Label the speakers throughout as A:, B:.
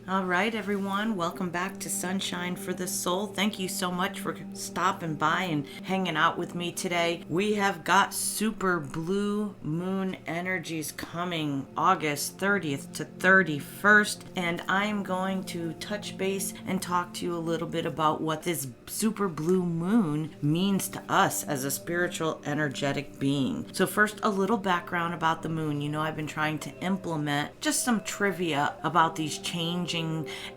A: All right, everyone, welcome back to Sunshine for the Soul. Thank you so much for stopping by and hanging out with me today. We have got super blue moon energies coming August 30th to 31st, and I'm going to touch base and talk to you a little bit about what this super blue moon means to us as a spiritual energetic being. So first, a little background about the moon. You know, I've been trying to implement just some trivia about these changing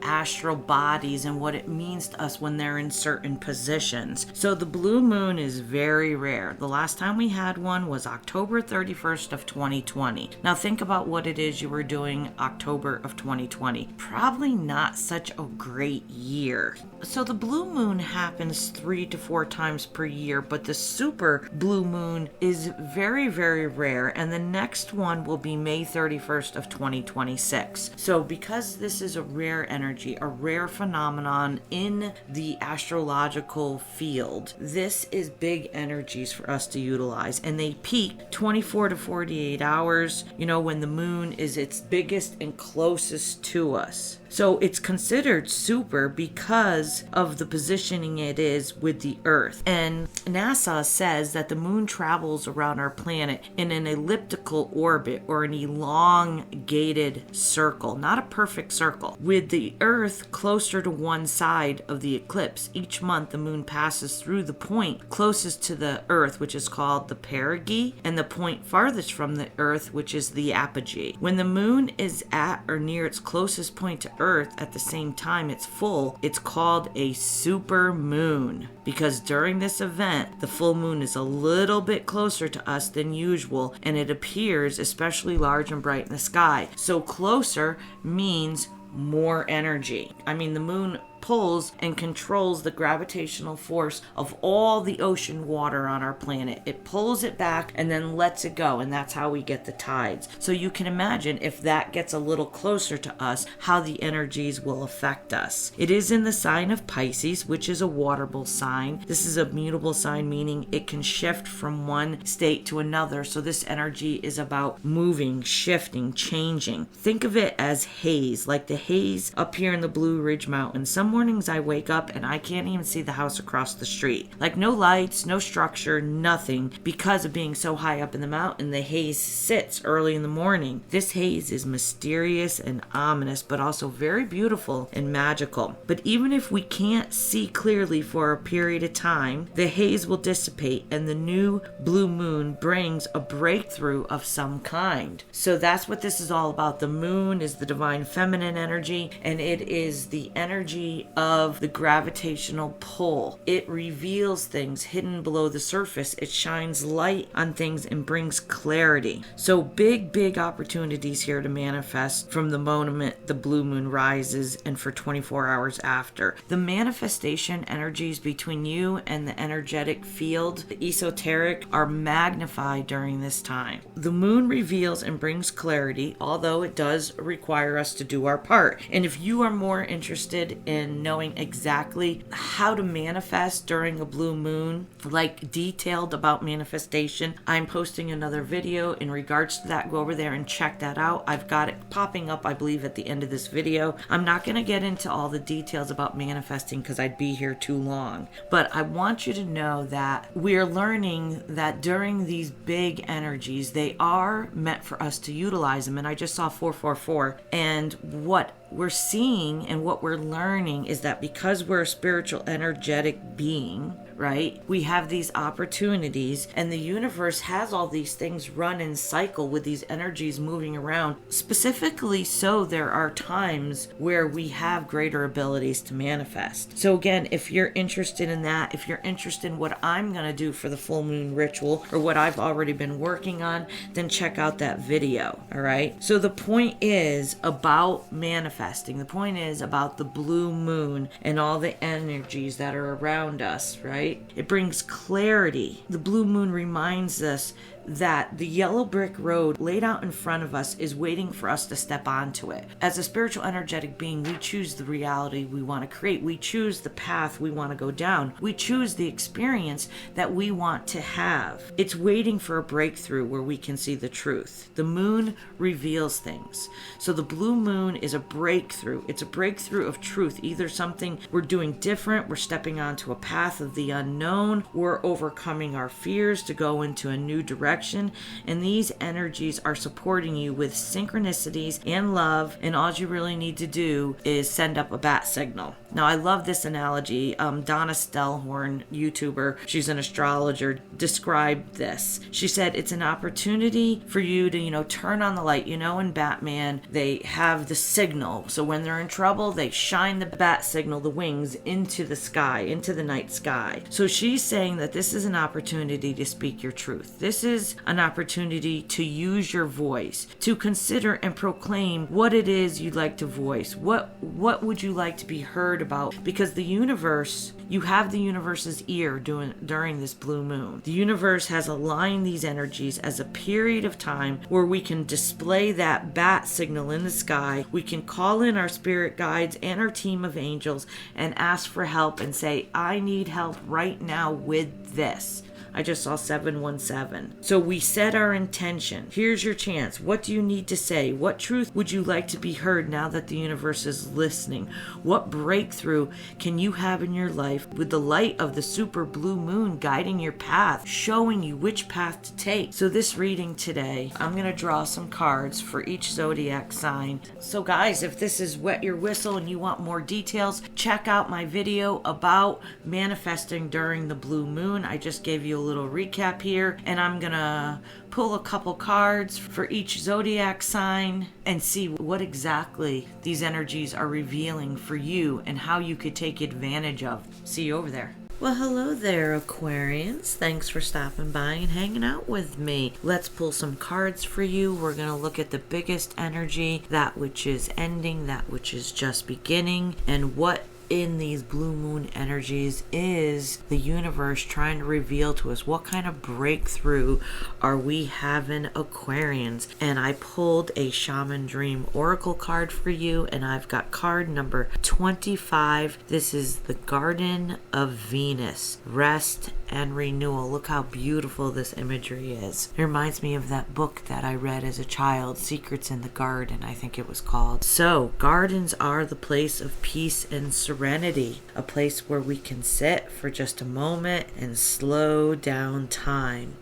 A: astral bodies and what it means to us when they're in certain positions. So the blue moon is very rare. The last time we had one was October 31st of 2020. Now think about what it is you were doing October of 2020. Probably not such a great year. So the blue moon happens 3 to 4 times per year, but the super blue moon is very, very rare, and the next one will be May 31st of 2026. So because this is a rare energy, a rare phenomenon in the astrological field, this is big energies for us to utilize, and they peak 24 to 48 hours, when the moon is its biggest and closest to us. So it's considered super because of the positioning it is with the Earth. And NASA says that the moon travels around our planet in an elliptical orbit, or an elongated circle, not a perfect circle, with the Earth closer to one side of the eclipse. Each month the moon passes through the point closest to the Earth, which is called the perigee, and the point farthest from the Earth, which is the apogee. When the moon is at or near its closest point to Earth at the same time it's full, it's called a super moon, because during this event the full moon is a little bit closer to us than usual, and it appears especially large and bright in the sky. So closer means more energy. The moon pulls and controls the gravitational force of all the ocean water on our planet. It pulls it back and then lets it go, and that's how we get the tides. So you can imagine, if that gets a little closer to us, how the energies will affect us. It is in the sign of Pisces, which is a waterable sign. This is a mutable sign, meaning it can shift from one state to another. So this energy is about moving, shifting, changing. Think of it as haze, like the haze up here in the Blue Ridge Mountains. Some mornings I wake up and I can't even see the house across the street. Like no lights, no structure, nothing, because of being so high up in the mountain. The haze sits early in the morning. This haze is mysterious and ominous, but also very beautiful and magical. But even if we can't see clearly for a period of time, the haze will dissipate and the new blue moon brings a breakthrough of some kind. So that's what this is all about. The moon is the divine feminine energy, and it is the energy of the gravitational pull. It reveals things hidden below the surface. It shines light on things and brings clarity. So big opportunities here to manifest from the moment the blue moon rises and for 24 hours after. The manifestation energies between you and the energetic field, the esoteric, are magnified during this time. The moon reveals and brings clarity, although it does require us to do our part. And if you are more interested in knowing exactly how to manifest during a blue moon, like detailed about manifestation, I'm posting another video in regards to that. Go over there and check that out. I've got it popping up, I believe, at the end of this video. I'm not going to get into all the details about manifesting because I'd be here too long, but I want you to know that we're learning that during these big energies, they are meant for us to utilize them. And I just saw 444, and what we're seeing and what we're learning is that because we're a spiritual energetic being, right, we have these opportunities, and the universe has all these things run in cycle with these energies moving around. Specifically, so there are times where we have greater abilities to manifest. So again, if you're interested in that, if you're interested in what I'm going to do for the full moon ritual, or what I've already been working on, then check out that video. All right. So the point is about manifesting. The point is about the blue moon and all the energies that are around us, right? It brings clarity. The blue moon reminds us that the yellow brick road laid out in front of us is waiting for us to step onto it. As a spiritual energetic being, we choose the reality we want to create. We choose the path we want to go down. We choose the experience that we want to have. It's waiting for a breakthrough where we can see the truth. The moon reveals things. So the blue moon is a breakthrough. It's a breakthrough of truth. Either something we're doing different, we're stepping onto a path of the unknown, we're overcoming our fears to go into a new direction, and these energies are supporting you with synchronicities and love, and all you really need to do is send up a bat signal. Now, I love this analogy. Donna Stellhorn, YouTuber, she's an astrologer, described this. She said it's an opportunity for you to, turn on the light. In Batman, they have the signal. So when they're in trouble, they shine the bat signal, the wings, into the sky, into the night sky. So she's saying that this is an opportunity to speak your truth. This is an opportunity to use your voice, to consider and proclaim what it is you'd like to voice. What would you like to be heard about? Because the universe, you have the universe's ear during this blue moon. The universe has aligned these energies as a period of time where we can display that bat signal in the sky. We can call in our spirit guides and our team of angels and ask for help and say, I need help right now with this. I just saw 717. So we set our intention. Here's your chance. What do you need to say? What truth would you like to be heard now that the universe is listening? What breakthrough can you have in your life with the light of the super blue moon guiding your path, showing you which path to take? So this reading today, I'm going to draw some cards for each zodiac sign. So guys, if this is wet your whistle and you want more details, check out my video about manifesting during the blue moon. I just gave you a little recap here, and I'm gonna pull a couple cards for each zodiac sign and see what exactly these energies are revealing for you and how you could take advantage of. See you over there. Well, hello there, Aquarians. Thanks for stopping by and hanging out with me. Let's pull some cards for you. We're going to look at the biggest energy, that which is ending, that which is just beginning, and what in these blue moon energies is the universe trying to reveal to us. What kind of breakthrough are we having, Aquarians? And I pulled a Shaman Dream Oracle card for you, and I've got card number 25. This is the Garden of Venus, rest and renewal. Look how beautiful this imagery is. It reminds me of that book that I read as a child, Secrets in the Garden, I think it was called. So gardens are the place of peace and serenity, a place where we can sit for just a moment and slow down time.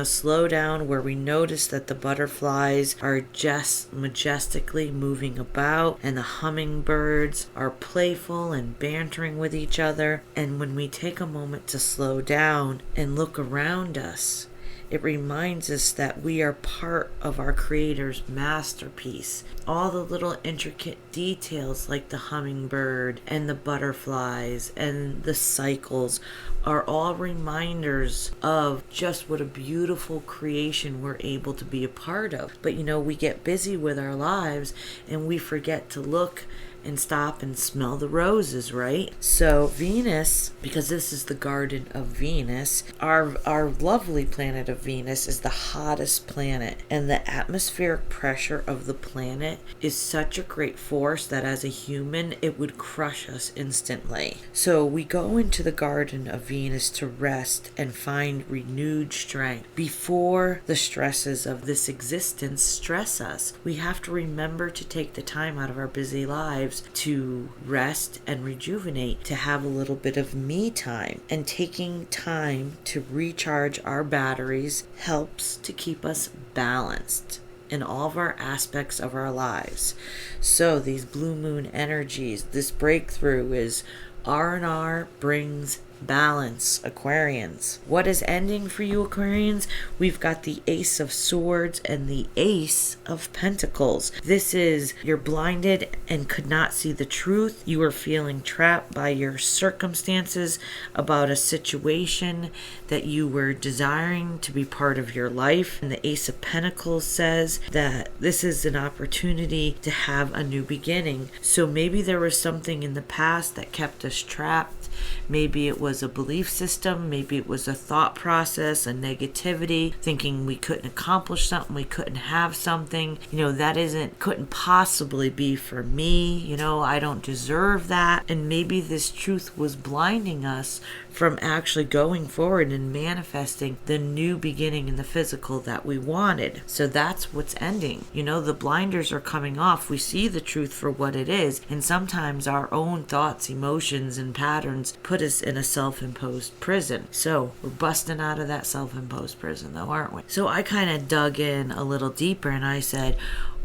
A: Slow down, where we notice that the butterflies are just majestically moving about and the hummingbirds are playful and bantering with each other. And when we take a moment to slow down and look around us, it reminds us that we are part of our Creator's masterpiece. All the little intricate details like the hummingbird and the butterflies and the cycles are all reminders of just what a beautiful creation we're able to be a part of. But we get busy with our lives and we forget to look and stop and smell the roses, right? So Venus, because this is the Garden of Venus, our lovely planet of Venus is the hottest planet, and the atmospheric pressure of the planet is such a great force that as a human it would crush us instantly. So we go into the Garden of Venus to rest and find renewed strength before the stresses of this existence stress us. We have to remember to take the time out of our busy lives to rest and rejuvenate, to have a little bit of me time. And taking time to recharge our batteries helps to keep us balanced in all of our aspects of our lives. So these blue moon energies, this breakthrough is R&R brings balance, Aquarians. What is ending for you, Aquarians? We've got the Ace of Swords and the Ace of Pentacles. This is you're blinded and could not see the truth. You are feeling trapped by your circumstances about a situation that you were desiring to be part of your life. And the Ace of Pentacles says that this is an opportunity to have a new beginning. So maybe there was something in the past that kept us trapped. Maybe it was was a belief system, maybe it was a thought process, a negativity, thinking we couldn't accomplish something, we couldn't have something, that couldn't possibly be for me, I don't deserve that. And maybe this truth was blinding us from actually going forward and manifesting the new beginning in the physical that we wanted. So that's what's ending. The blinders are coming off. We see the truth for what it is, and sometimes our own thoughts, emotions, and patterns put us in a self-imposed prison. So we're busting out of that self-imposed prison though, aren't we? So I kind of dug in a little deeper and I said,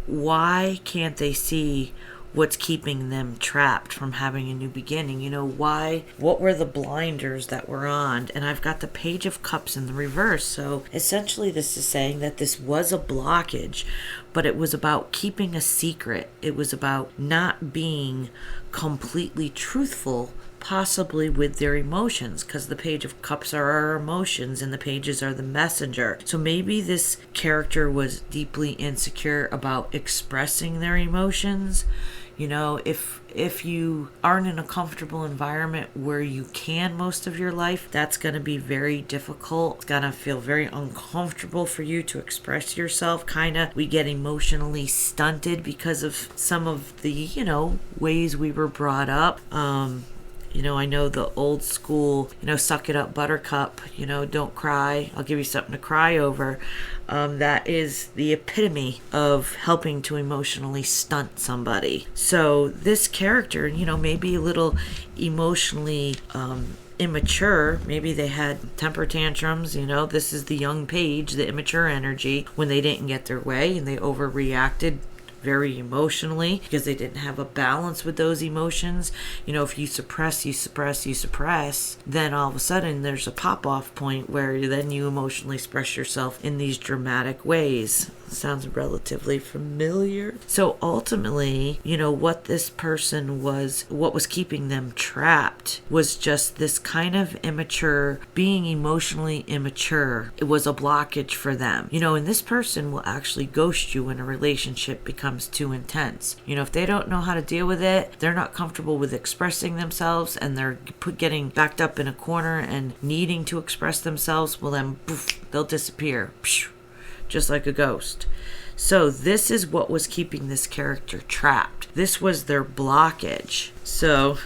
A: why can't they see what's keeping them trapped from having a new beginning? What were the blinders that were on? And I've got the Page of Cups in the reverse. So essentially this is saying that this was a blockage, but it was about keeping a secret. It was about not being completely truthful, possibly with their emotions, because the Page of Cups are our emotions and the pages are the messenger. So maybe this character was deeply insecure about expressing their emotions. If you aren't in a comfortable environment where you can most of your life, that's going to be very difficult. It's going to feel very uncomfortable for you to express yourself. We get emotionally stunted because of some of the, ways we were brought up. I know the old school, suck it up, buttercup, don't cry, I'll give you something to cry over. That is the epitome of helping to emotionally stunt somebody. So this character, maybe a little emotionally immature. Maybe they had temper tantrums. This is the young page, the immature energy, when they didn't get their way and they overreacted very emotionally because they didn't have a balance with those emotions. If you suppress, then all of a sudden there's a pop-off point where then you emotionally express yourself in these dramatic ways. Sounds relatively familiar. So ultimately, what this person was, what was keeping them trapped was just this kind of immature, being emotionally immature. It was a blockage for them. And this person will actually ghost you when a relationship becomes too intense. If they don't know how to deal with it, they're not comfortable with expressing themselves, and they're getting backed up in a corner and needing to express themselves, well then, poof, they'll disappear. Just like a ghost. So this is what was keeping this character trapped. This was their blockage. So,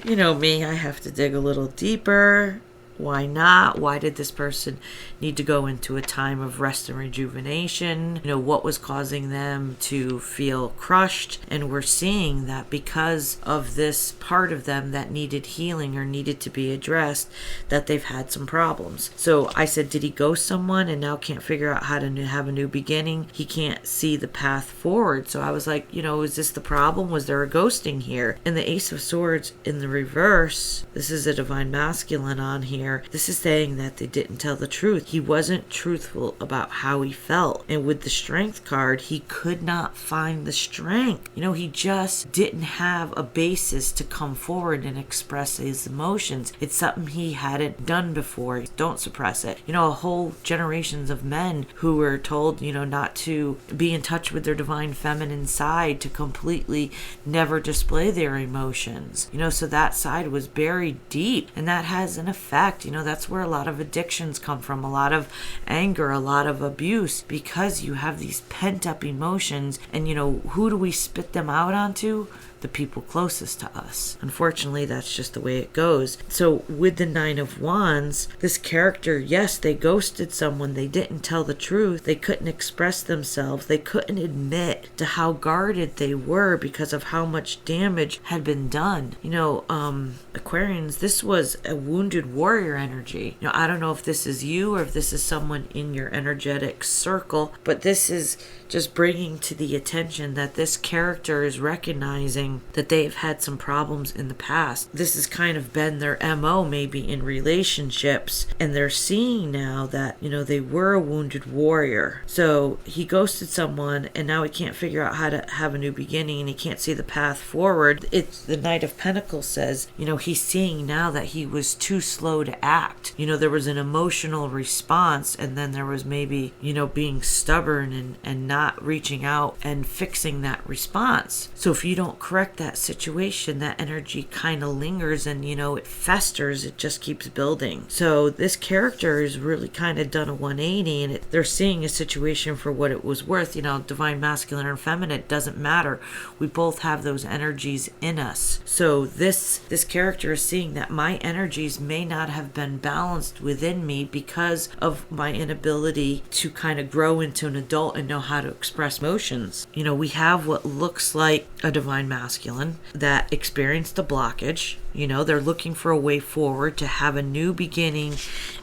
A: me, I have to dig a little deeper. Why not? Why did this person need to go into a time of rest and rejuvenation? What was causing them to feel crushed? And we're seeing that because of this part of them that needed healing or needed to be addressed, that they've had some problems. So I said, did he ghost someone and now can't figure out how to have a new beginning? He can't see the path forward. So I was like, is this the problem? Was there a ghosting here? And the Ace of Swords in the reverse, this is a divine masculine on here. This is saying that they didn't tell the truth. He wasn't truthful about how he felt. And with the Strength card, he could not find the strength. He just didn't have a basis to come forward and express his emotions. It's something he hadn't done before. Don't suppress it. Whole generations of men who were told, not to be in touch with their divine feminine side, to completely never display their emotions. So that side was buried deep, and that has an effect. That's where a lot of addictions come from, a lot of anger, a lot of abuse, because you have these pent up emotions, and who do we spit them out onto? The people closest to us. Unfortunately, that's just the way it goes. So with the Nine of Wands, this character, yes, they ghosted someone. They didn't tell the truth. They couldn't express themselves. They couldn't admit to how guarded they were because of how much damage had been done. Aquarians, this was a wounded warrior energy. I don't know if this is you or if this is someone in your energetic circle, but this is just bringing to the attention that this character is recognizing that they've had some problems in the past. This has kind of been their MO maybe in relationships, and they're seeing now that, they were a wounded warrior. So he ghosted someone, and now he can't figure out how to have a new beginning, and he can't see the path forward. It's the Knight of Pentacles says, he's seeing now that he was too slow to act. There was an emotional response, and then there was maybe, being stubborn and not not reaching out and fixing that response. So if you don't correct that situation, that energy kind of lingers and, it festers, it just keeps building. So this character is really kind of done a 180, and they're seeing a situation for what it was worth. Divine masculine or feminine, it doesn't matter. We both have those energies in us. So this character is seeing that my energies may not have been balanced within me because of my inability to kind of grow into an adult and know how to express emotions. We have what looks like a divine masculine that experienced a blockage. They're looking for a way forward to have a new beginning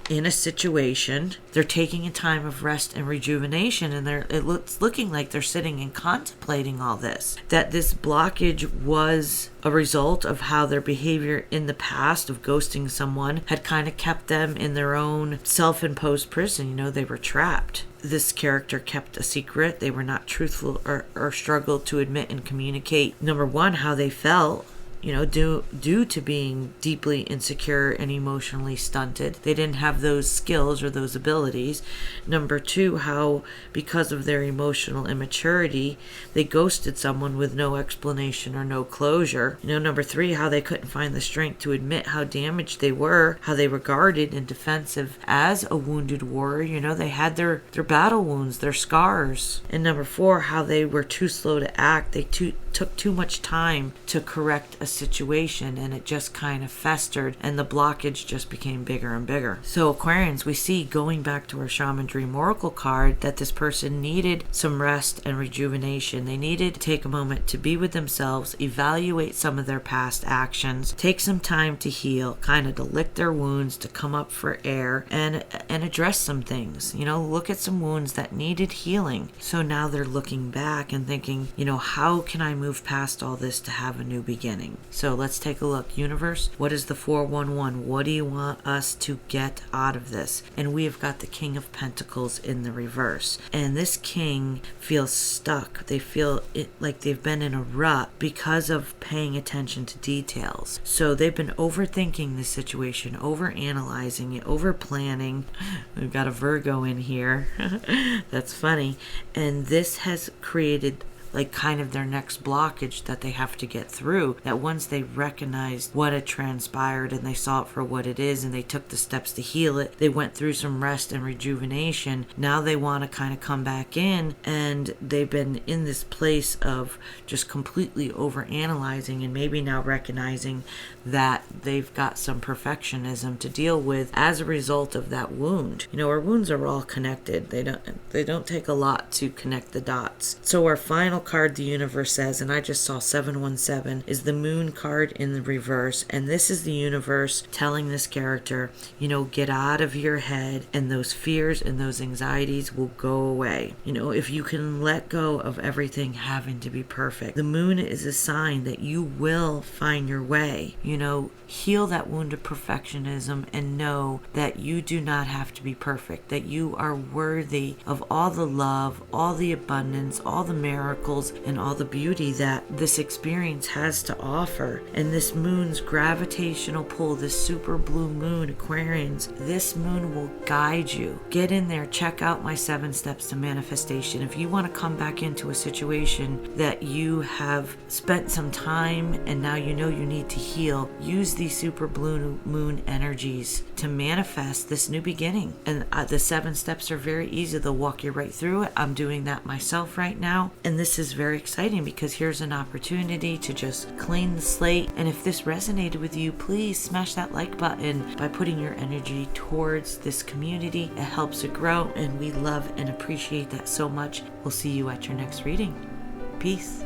A: in a situation. They're taking a time of rest and rejuvenation, and it's looking like they're sitting and contemplating all this. That this blockage was a result of how their behavior in the past of ghosting someone had kind of kept them in their own self-imposed prison. They were trapped. This character kept a secret. They were not truthful or struggled to admit and communicate, number one, how they felt. Due to being deeply insecure and emotionally stunted. They didn't have those skills or those abilities. Number two, how because of their emotional immaturity, they ghosted someone with no explanation or no closure. Number three, how they couldn't find the strength to admit how damaged they were, how they regarded and defensive as a wounded warrior. They had their battle wounds, their scars. And number four, how they were too slow to act. They took too much time to correct a situation, and it just kind of festered, and the blockage just became bigger and bigger. So Aquarians, we see, going back to our Shaman Dream Oracle card, that this person needed some rest and rejuvenation. They needed to take a moment to be with themselves, evaluate some of their past actions, take some time to heal, kind of to lick their wounds, to come up for air, and address some things. Look at some wounds that needed healing. So now they're looking back and thinking, how can I move past all this to have a new beginning? So let's take a look. Universe, what is the 411? What do you want us to get out of this? And we have got the King of Pentacles in the reverse. And this king feels stuck. They feel like they've been in a rut because of paying attention to details. So they've been overthinking the situation, overanalyzing it, overplanning. We've got a Virgo in here. That's funny. And this has created kind of their next blockage that they have to get through. That once they recognized what had transpired and they saw it for what it is and they took the steps to heal it, they went through some rest and rejuvenation. Now they want to kind of come back in, and they've been in this place of just completely overanalyzing, and maybe now recognizing that they've got some perfectionism to deal with as a result of that wound. Our wounds are all connected. They don't take a lot to connect the dots. So our final card, the universe says, and I just saw 717, is the Moon card in the reverse. And this is the universe telling this character, get out of your head, and those fears and those anxieties will go away. If you can let go of everything having to be perfect. The moon is a sign that you will find your way. Heal that wound of perfectionism and know that you do not have to be perfect, that you are worthy of all the love, all the abundance, all the miracles, and all the beauty that this experience has to offer. And this moon's gravitational pull, this super blue moon, Aquarians, this moon will guide you. Get in there, check out my 7 steps to manifestation. If you want to come back into a situation that you have spent some time and now you need to heal, use these super blue moon energies to manifest this new beginning. And the 7 steps are very easy. They'll walk you right through it. I'm doing that myself right now. And this is very exciting because here's an opportunity to just clean the slate. And if this resonated with you, please smash that like button by putting your energy towards this community. It helps it grow, and we love and appreciate that so much. We'll see you at your next reading. Peace.